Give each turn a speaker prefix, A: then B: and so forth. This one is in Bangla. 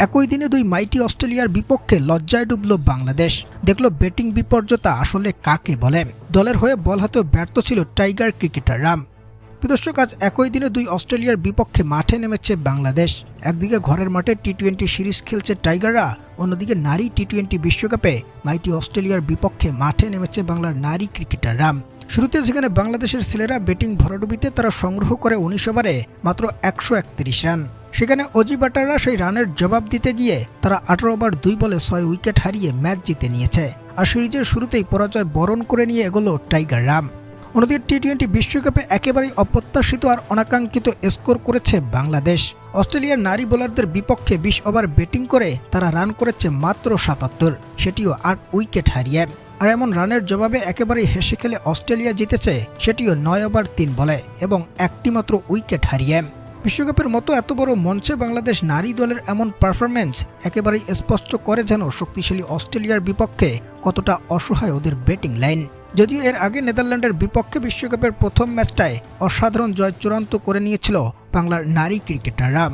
A: একই দিনে দুই মাইটি অস্ট্রেলিয়ার বিপক্ষে লজ্জায় ডুবল বাংলাদেশ। দেখল ব্যাটিং বিপর্যতা আসলে কাকে বলে। দলের হয়ে বল হাতেও ব্যর্থ ছিল টাইগার ক্রিকেটাররা। দর্শক, আজ একই দিনে দুই অস্ট্রেলিয়ার বিপক্ষে মাঠে নেমেছে বাংলাদেশ। একদিকে ঘরের মাঠে টি-20 সিরিজ খেলছে টাইগাররা, অন্যদিকে নারী টি-20 বিশ্বকাপে মাইটি অস্ট্রেলিয়ার বিপক্ষে মাঠে নেমেছে বাংলার নারী ক্রিকেটাররা। শুরুতে যেখানে বাংলাদেশের ছেলেরা ব্যাটিং ভরাডুবিতে তারা সংগ্রহ করে 19 ওভারে মাত্র 131 রান, সেখানে অজি ব্যাটাররা সেই রানের জবাব দিতে গিয়ে তারা 18 ওভার 2 বলে 6 উইকেট হারিয়ে ম্যাচ জিতে নিয়েছে। আর সিরিজের শুরুতেই পরাজয় বরণ করে নিয়ে এগোলো টাইগাররা। অন্যদিকে টি-20 বিশ্বকাপে একেবারেই অপ্রত্যাশিত আর অনাকাঙ্ক্ষিত স্কোর করেছে বাংলাদেশ। অস্ট্রেলিয়ার নারী বোলারদের বিপক্ষে 20 ওভার ব্যাটিং করে তারা রান করেছে মাত্র 77, সেটিও 8 উইকেট হারিয়ে। আর এমন রানের জবাবে একেবারেই হেসে খেলে অস্ট্রেলিয়া জিতেছে, সেটিও 9 ওভার 3 বলে এবং একটি মাত্র উইকেট হারিয়ে। বিশ্বকাপের মতো এত বড় মঞ্চে বাংলাদেশ নারী দলের এমন পারফরম্যান্স একেবারেই স্পষ্ট করে যেন শক্তিশালী অস্ট্রেলিয়ার বিপক্ষে কতটা অসহায় ওদের ব্যাটিং লাইন। যদিও এর আগে নেদারল্যান্ডের বিপক্ষে বিশ্বকাপের প্রথম ম্যাচটায় অসাধারণ জয় চূড়ান্ত করে নিয়েছিল বাংলার নারী ক্রিকেটাররা।